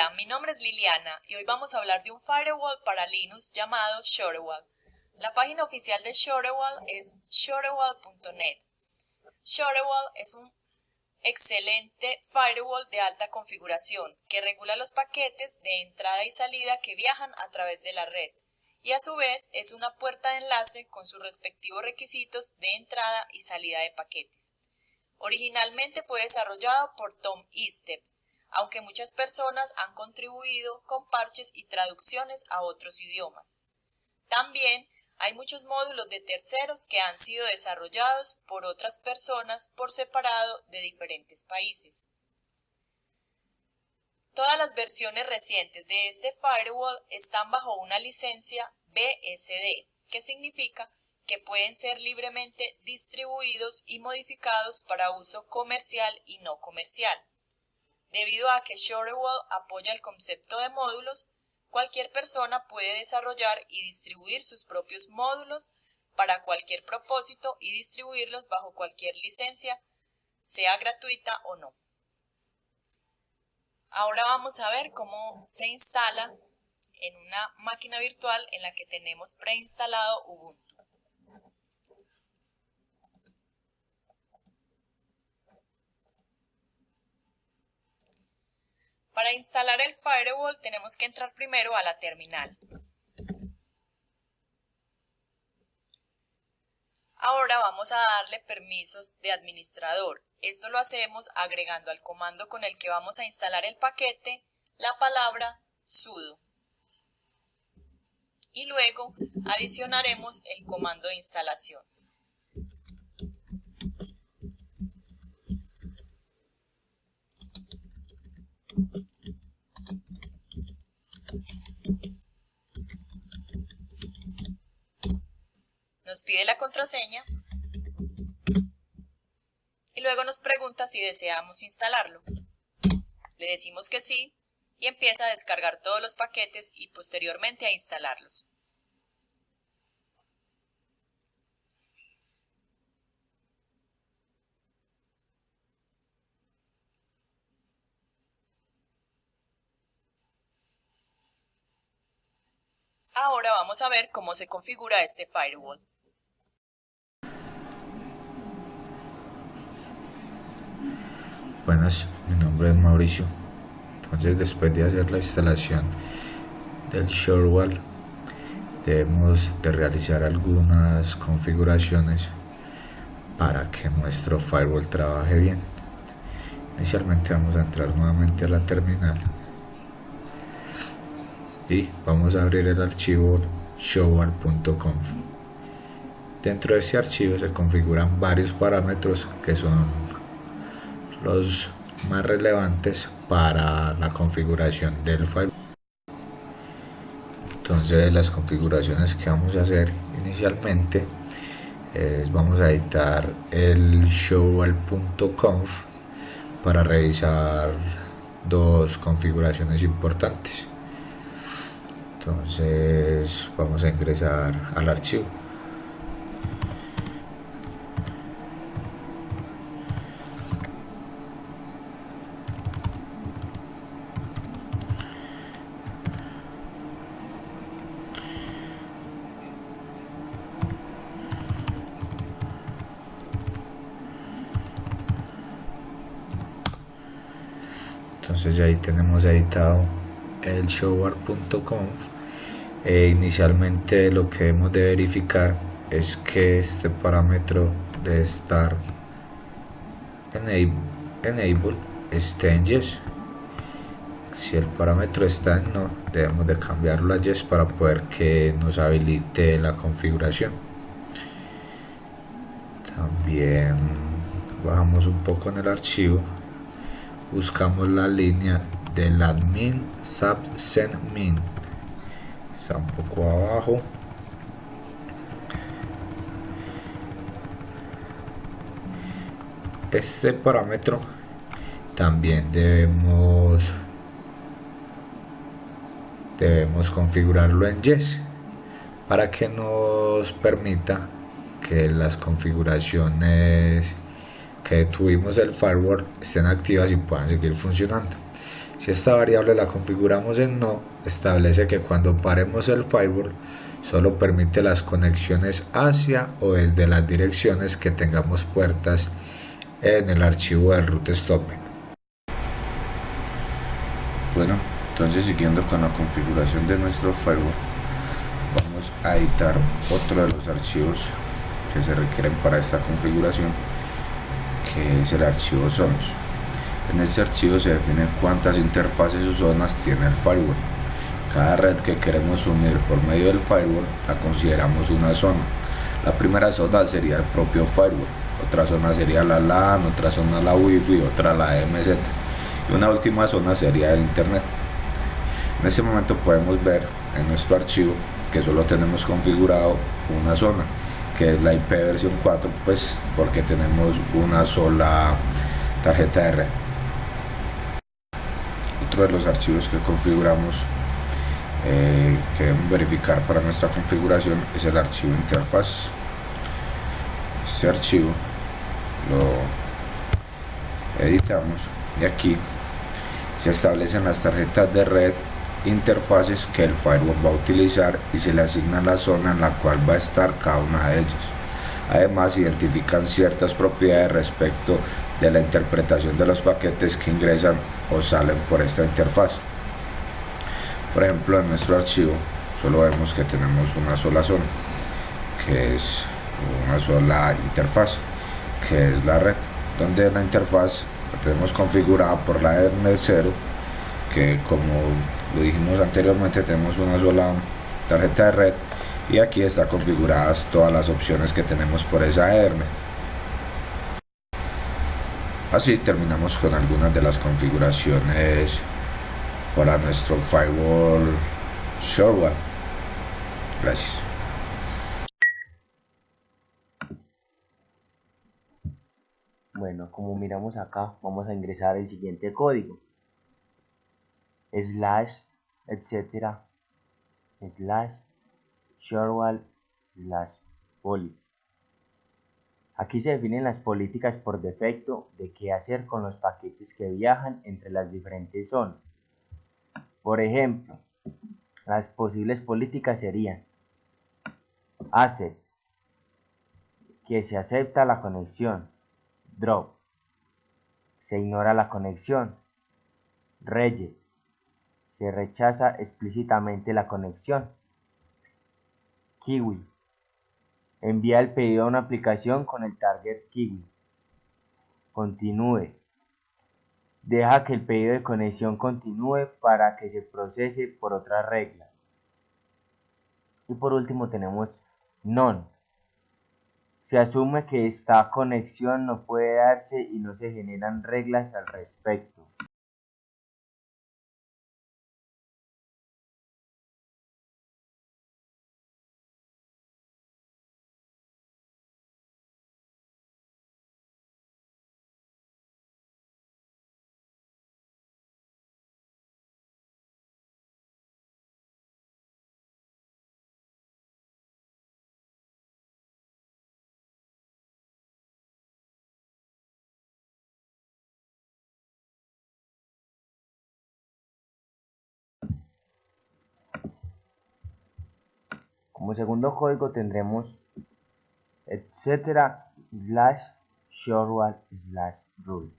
Hola, mi nombre es Liliana y hoy vamos a hablar de un firewall para Linux llamado Shorewall. La página oficial de Shorewall es shorewall.net. Shorewall es un excelente firewall de alta configuración que regula los paquetes de entrada y salida que viajan a través de la red y a su vez es una puerta de enlace con sus respectivos requisitos de entrada y salida de paquetes. Originalmente fue desarrollado por Tom Estep, aunque muchas personas han contribuido con parches y traducciones a otros idiomas. También hay muchos módulos de terceros que han sido desarrollados por otras personas por separado de diferentes países. Todas las versiones recientes de este firewall están bajo una licencia BSD, que significa que pueden ser libremente distribuidos y modificados para uso comercial y no comercial. Debido a que Shorewall apoya el concepto de módulos, cualquier persona puede desarrollar y distribuir sus propios módulos para cualquier propósito y distribuirlos bajo cualquier licencia, sea gratuita o no. Ahora vamos a ver cómo se instala en una máquina virtual en la que tenemos preinstalado Ubuntu. Para instalar el firewall tenemos que entrar primero a la terminal. Ahora vamos a darle permisos de administrador. Esto lo hacemos agregando al comando con el que vamos a instalar el paquete la palabra sudo. Y luego adicionaremos el comando de instalación. Nos pide la contraseña y luego nos pregunta si deseamos instalarlo. Le decimos que sí y empieza a descargar todos los paquetes y posteriormente a instalarlos. Ahora vamos a ver cómo se configura este firewall. Buenas, mi nombre es Mauricio. Entonces, después de hacer la instalación del Shorewall, debemos de realizar algunas configuraciones para que nuestro firewall trabaje bien. Inicialmente vamos a entrar nuevamente a la terminal y vamos a abrir el archivo shorewall.conf. Dentro de este archivo se configuran varios parámetros que son los más relevantes para la configuración del firewall. Entonces, las configuraciones que vamos a hacer inicialmente vamos a editar el shorewall.conf para revisar dos configuraciones importantes. Entonces vamos a ingresar al archivo. Entonces ya ahí tenemos editado el shorewall.conf. Inicialmente lo que debemos de verificar es que este parámetro de estar enable esté en yes. Si el parámetro está en no, debemos de cambiarlo a yes para poder que nos habilite la configuración. También bajamos un poco en el archivo, buscamos la línea del admin subsenmin, está un poco abajo. Este parámetro también debemos configurarlo en yes para que nos permita que las configuraciones que tuvimos del firewall estén activas y puedan seguir funcionando. Si esta variable la configuramos en no, establece que cuando paremos el firewall solo permite las conexiones hacia o desde las direcciones que tengamos puertas en el archivo del root stopper. Bueno, entonces siguiendo con la configuración de nuestro firewall, vamos a editar otro de los archivos que se requieren para esta configuración, que es el archivo zonas. En este archivo se define cuántas interfaces o zonas tiene el firewall. Cada red que queremos unir por medio del firewall la consideramos una zona. La primera zona sería el propio firewall, otra zona sería la LAN, otra zona la Wi-Fi, otra la MZ y una última zona sería el Internet. En este momento podemos ver en nuestro archivo que solo tenemos configurado una zona, que es la IP versión 4, pues porque tenemos una sola tarjeta de red. Otro de los archivos que configuramos que debemos verificar para nuestra configuración es el archivo interfaz. Este archivo lo editamos y aquí se establecen las tarjetas de red, interfaces que el firewall va a utilizar y se le asigna la zona en la cual va a estar cada una de ellas. Además, identifican ciertas propiedades respecto de la interpretación de los paquetes que ingresan o salen por esta interfaz. Por ejemplo, en nuestro archivo solo vemos que tenemos una sola zona, que es una sola interfaz, que es la red, donde la interfaz la tenemos configurada por la Ethernet 0, que como lo dijimos anteriormente tenemos una sola tarjeta de red, y aquí están configuradas todas las opciones que tenemos por esa Ethernet. Así terminamos con algunas de las configuraciones para nuestro firewall ShoreWall. Gracias. Bueno, como miramos acá, vamos a ingresar el siguiente código: slash, etcétera, slash, ShoreWall, slash, policy. Aquí se definen las políticas por defecto de qué hacer con los paquetes que viajan entre las diferentes zonas. Por ejemplo, las posibles políticas serían: accept, que se acepta la conexión; drop, se ignora la conexión; reject, se rechaza explícitamente la conexión; kiwi, envía el pedido a una aplicación con el target kiwi; continúe, deja que el pedido de conexión continúe para que se procese por otras reglas. Y por último tenemos none, se asume que esta conexión no puede darse y no se generan reglas al respecto. Como segundo código tendremos etcétera slash ShoreWall slash rule.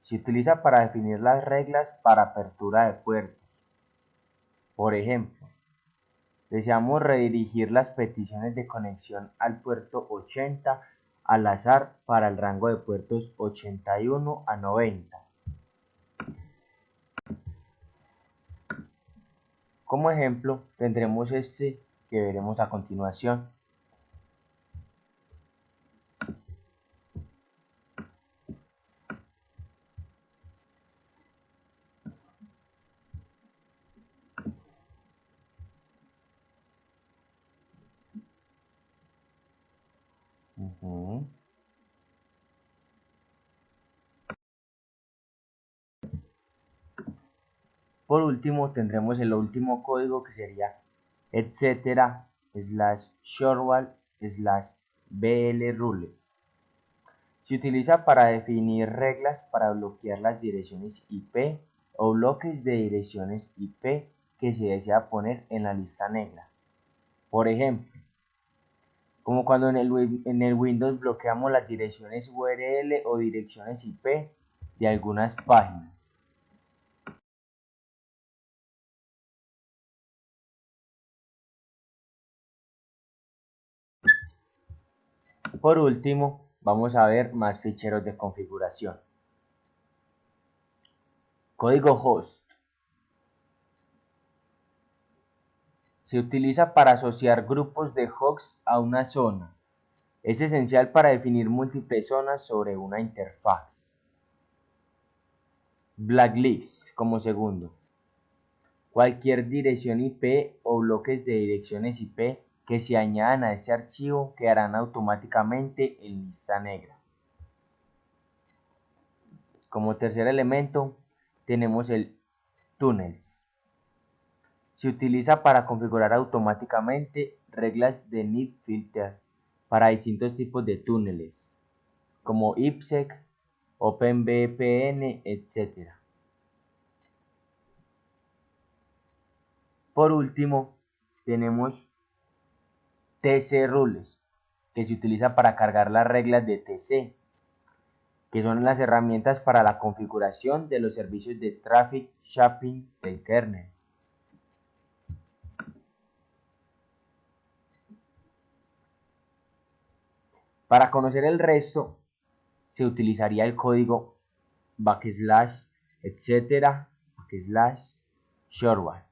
Se utiliza para definir las reglas para apertura de puertos. Por ejemplo, deseamos redirigir las peticiones de conexión al puerto 80 al azar para el rango de puertos 81 a 90. Como ejemplo, tendremos este que veremos a continuación. Por último, tendremos el último código que sería etcétera slash ShoreWall slash BL rule. Se utiliza para definir reglas para bloquear las direcciones IP o bloques de direcciones IP que se desea poner en la lista negra. Por ejemplo, como cuando en el Windows bloqueamos las direcciones URL o direcciones IP de algunas páginas. Por último, vamos a ver más ficheros de configuración. Código host. Se utiliza para asociar grupos de hosts a una zona. Es esencial para definir múltiples zonas sobre una interfaz. Blacklist como segundo. Cualquier dirección IP o bloques de direcciones IP que se añadan a ese archivo quedarán automáticamente en lista negra. Como tercer elemento tenemos el tunnels. Se utiliza para configurar automáticamente reglas de NIT filter para distintos tipos de túneles, como IPsec, OpenVPN, etc. Por último, tenemos TC Rules, que se utiliza para cargar las reglas de TC, que son las herramientas para la configuración de los servicios de traffic shaping del kernel. Para conocer el resto, se utilizaría el código /etc/shortwall.